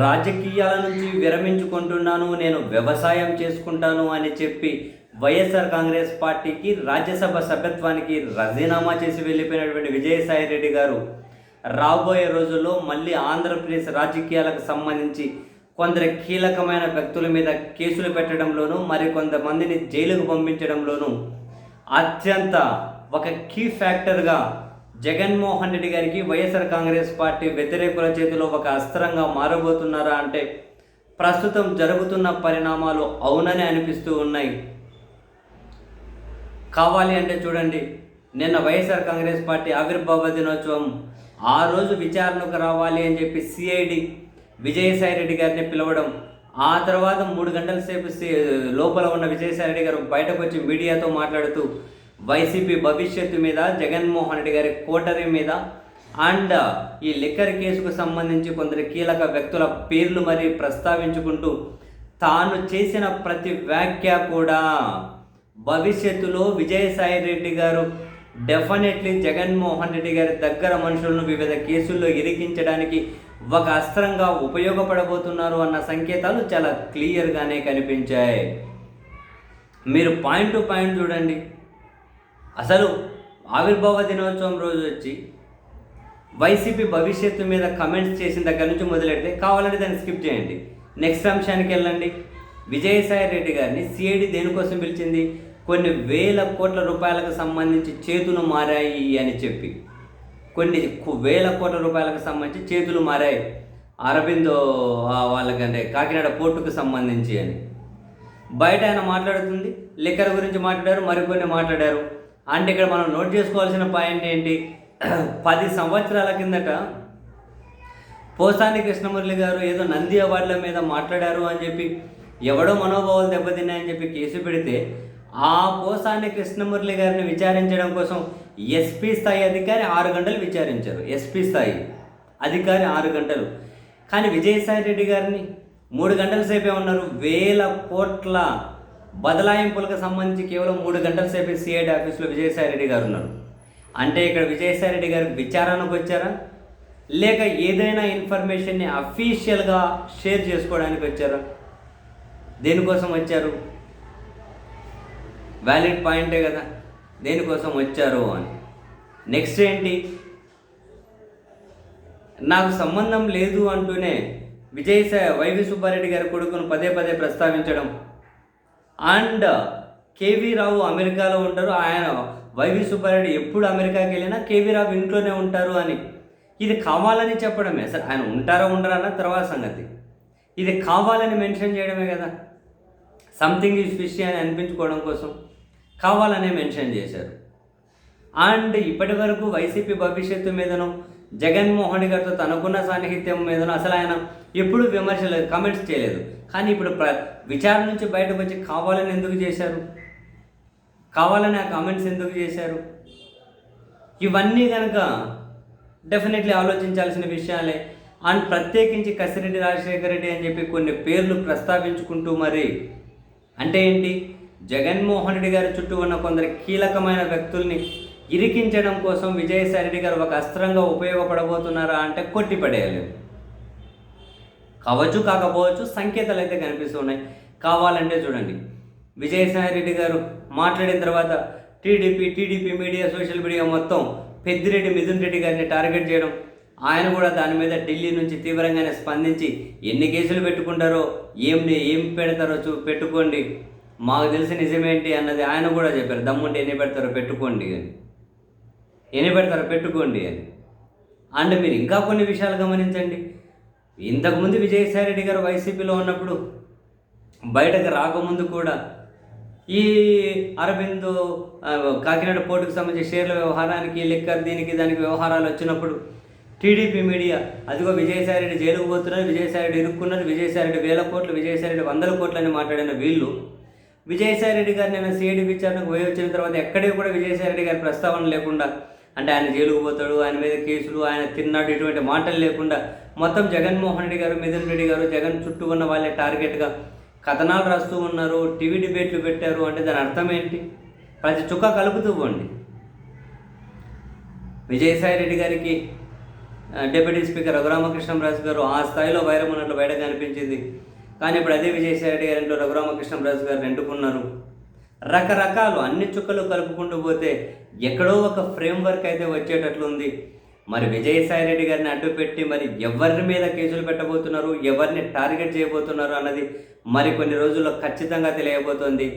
రాజకీయాల నుంచి విరమించుకుంటున్నాను, నేను వ్యవసాయం చేసుకుంటాను అని చెప్పి వైఎస్ఆర్ కాంగ్రెస్ పార్టీకి రాజ్యసభ సభ్యత్వానికి రాజీనామా చేసి వెళ్ళిపోయినటువంటి విజయసాయిరెడ్డి గారు రాబోయే రోజుల్లో మళ్ళీ ఆంధ్రప్రదేశ్ రాజకీయాలకు సంబంధించి కొందరు కీలకమైన వ్యక్తుల మీద కేసులు పెట్టడంలోనూ మరికొంతమందిని జైలుకు పంపించడంలోనూ అత్యంత ఒక కీ ఫ్యాక్టర్గా జగన్మోహన్ రెడ్డి గారికి వైఎస్ఆర్ కాంగ్రెస్ పార్టీ వ్యతిరేకుల చేతిలో ఒక అస్త్రంగా మారబోతున్నారా అంటే ప్రస్తుతం జరుగుతున్న పరిణామాలు అవునని అనిపిస్తూ ఉన్నాయి. కావాలి అంటే చూడండి, నిన్న వైఎస్ఆర్ కాంగ్రెస్ పార్టీ ఆవిర్భావ దినోత్సవం ఆ రోజు విచారణకు రావాలి అని చెప్పి సిఐడి విజయసాయిరెడ్డి గారిని పిలవడం, ఆ తర్వాత 3 గంటల సేపు లోపల ఉన్న విజయసాయిరెడ్డి గారు బయటకు వచ్చి మీడియాతో మాట్లాడుతూ వైసీపీ భవిష్యత్తు మీద, జగన్మోహన్ రెడ్డి గారి కోటరీ మీద అండ్ ఈ లిక్కర్ కేసుకు సంబంధించి కొందరు కీలక వ్యక్తుల పేర్లు మరి ప్రస్తావించుకుంటూ తాను చేసిన ప్రతి వ్యాఖ్య కూడా భవిష్యత్తులో విజయసాయిరెడ్డి గారు డెఫినెట్లీ జగన్మోహన్ రెడ్డి గారి దగ్గర మనుషులను వివిధ కేసుల్లో ఇరికించడానికి ఒక అస్త్రంగా ఉపయోగపడబోతున్నారు అన్న సంకేతాలు చాలా క్లియర్గానే కనిపించాయి. మీరు పాయింట్ టు పాయింట్ చూడండి. అసలు ఆవిర్భావ దినోత్సవం రోజు వచ్చి వైసీపీ భవిష్యత్తు మీద కమెంట్స్ చేసిన దగ్గర నుంచి మొదలెడితే కావాలంటే దాన్ని స్కిప్ చేయండి. నెక్స్ట్ అంశానికి వెళ్ళండి. విజయసాయిరెడ్డి గారిని సిఐడి దేనికోసం పిలిచింది? కొన్ని వేల కోట్ల రూపాయలకు సంబంధించి చేతులు మారాయి అని చెప్పి, కొన్ని వేల కోట్ల రూపాయలకు సంబంధించి చేతులు మారాయి అరబిందో వాళ్ళకంటే కాకినాడ పోర్టుకు సంబంధించి అని బయట ఆయన మాట్లాడుతుంది. లిక్కర్ గురించి మాట్లాడారు, మరికొన్ని మాట్లాడారు. అంటే ఇక్కడ మనం నోట్ చేసుకోవాల్సిన పాయింట్ ఏంటి? 10 సంవత్సరాల కిందట పోసాని కృష్ణమురళి గారు ఏదో నంది అవార్డుల మీద మాట్లాడారు అని చెప్పి, ఎవడో మనోభావాలు దెబ్బతిన్నాయని చెప్పి కేసు పెడితే ఆ పోసాని కృష్ణమురళి గారిని విచారించడం కోసం ఎస్పీ స్థాయి అధికారి 6 గంటలు విచారించారు. ఎస్పీ స్థాయి అధికారి 6 గంటలు. కానీ విజయసాయిరెడ్డి గారిని 3 గంటల సేపే ఉన్నారు. వేల కోట్ల బదలాయింపులకు సంబంధించి కేవలం 3 గంటల సేపే సిఐడి ఆఫీస్లో విజయసాయిరెడ్డి గారు ఉన్నారు. అంటే ఇక్కడ విజయసాయిరెడ్డి గారు విచారణకు వచ్చారా, లేక ఏదైనా ఇన్ఫర్మేషన్ని అఫీషియల్గా షేర్ చేసుకోవడానికి వచ్చారా? దేనికోసం వచ్చారు? వ్యాలిడ్ పాయింటే కదా, దేనికోసం వచ్చారు అని. నెక్స్ట్ ఏంటి? నాకు సంబంధం లేదు అంటూనే వైవి సుబ్బారెడ్డి గారి కొడుకును పదే పదే ప్రస్తావించడం. అండ్ కేవీ రావు అమెరికాలో ఉంటారు, ఆయన వైవి సుబ్బారెడ్డి ఎప్పుడు అమెరికాకి వెళ్ళినా కేవీ రావు ఇంట్లోనే ఉంటారు అని. ఇది కావాలని చెప్పడమే. అసలు ఆయన ఉంటారా ఉండరా అన్న తర్వాత సంగతి. ఇది కావాలని మెన్షన్ చేయడమే కదా. సంథింగ్ ఈజ్ ఫిష్ అని అనిపించుకోవడం కోసం కావాలనే మెన్షన్ చేశారు. అండ్ ఇప్పటి వరకు వైసీపీ భవిష్యత్తు మీదనో జగన్మోహన్ రెడ్డి గారితో తనకున్న సాన్నిహిత్యం మీదనో అసలు ఆయన ఎప్పుడు విమర్శలు కమెంట్స్ చేయలేదు. కానీ ఇప్పుడు విచారణ నుంచి బయటకు వచ్చి కావాలని ఎందుకు చేశారు? కావాలని ఆ కామెంట్స్ ఎందుకు చేశారు? ఇవన్నీ కనుక డెఫినెట్లీ ఆలోచించాల్సిన విషయాలే. అండ్ ప్రత్యేకించి కసిరెడ్డి రాజశేఖర రెడ్డి అని చెప్పి కొన్ని పేర్లు ప్రస్తావించుకుంటూ మరి అంటే ఏంటి? జగన్మోహన్ రెడ్డి గారి చుట్టూ ఉన్న కొందరు కీలకమైన వ్యక్తుల్ని ఇరికించడం కోసం విజయసాయిరెడ్డి గారు ఒక అస్త్రంగా ఉపయోగపడబోతున్నారా అంటే కొట్టిపడేయలేదు. కావచ్చు కాకపోవచ్చు, సంకేతాలు అయితే కనిపిస్తున్నాయి. కావాలంటే చూడండి, విజయసాయిరెడ్డి గారు మాట్లాడిన తర్వాత టీడీపీ మీడియా, సోషల్ మీడియా మొత్తం పెద్దిరెడ్డి మిథున్ రెడ్డి గారిని టార్గెట్ చేయడం. ఆయన కూడా దాని మీద ఢిల్లీ నుంచి తీవ్రంగానే స్పందించి ఎన్ని కేసులు పెట్టుకుంటారో ఏం పెడతారో పెట్టుకోండి, మాకు తెలిసి నిజమేంటి అన్నది ఆయన కూడా చెప్పారు. దమ్ముంటే ఎన్ని పెడతారో పెట్టుకోండి అని, ఎన్ని పెడతారో పెట్టుకోండి అని. అండ్ మీరు ఇంకా కొన్ని విషయాలు గమనించండి. ఇంతకుముందు విజయసాయిరెడ్డి గారు వైసీపీలో ఉన్నప్పుడు బయటకు రాకముందు కూడా ఈ అరబిందో కాకినాడ పోర్టుకు సంబంధించి షేర్ల వ్యవహారానికి, లిక్కర్ దీనికి దానికి వ్యవహారాలు వచ్చినప్పుడు టీడీపీ మీడియా అదిగో విజయసాయిరెడ్డి జైలుకు పోతున్నారు, విజయసాయిరెడ్డి ఇరుక్కున్నారు, విజయసాయిరెడ్డి 1000 కోట్లు, విజయసాయిరెడ్డి 100 కోట్లు అని మాట్లాడిన వీళ్ళు విజయసాయిరెడ్డి గారు నేను సిఐడి విచారణకు పోయి వచ్చిన తర్వాత ఎక్కడే కూడా విజయసాయిరెడ్డి గారి ప్రస్తావన లేకుండా, అంటే ఆయన జైలుకు పోతాడు, ఆయన మీద కేసులు, ఆయన తిన్నాడు, ఇటువంటి మాటలు లేకుండా మొత్తం జగన్మోహన్ రెడ్డి గారు, మిథున్ రెడ్డి గారు, జగన్ చుట్టూ ఉన్న వాళ్ళే టార్గెట్గా కథనాలు రాస్తూ ఉన్నారు, టీవీ డిబేట్లు పెట్టారు. అంటే దాని అర్థం ఏంటి? ప్రతి చుక్క కలుపుతూ పోండి. విజయసాయిరెడ్డి గారికి డిప్యూటీ స్పీకర్ రఘురామకృష్ణంరాజు గారు ఆ స్థాయిలో వైరం ఉన్నట్లు బయటకు కనిపించింది. కానీ ఇప్పుడు అదే విజయసాయి రెడ్డి గారు ఇంట్లో రఘురామకృష్ణంరాజు గారిని ఎంటుకున్నారు. రకరకాలు అన్ని చుక్కలు కలుపుకుంటూ పోతే ఎక్కడో ఒక ఫ్రేమ్వర్క్ అయితే వచ్చేటట్లుంది. మరి విజయసాయి రెడ్డి గారిని అడ్డుపెట్టి మరి ఎవరి మీద కేసులు పెట్టబోతున్నారు, ఎవరిని టార్గెట్ చేయబోతున్నారు అన్నది మరి కొన్ని రోజుల్లో ఖచ్చితంగా తెలియబోతోంది.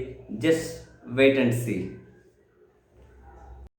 Just wait and see.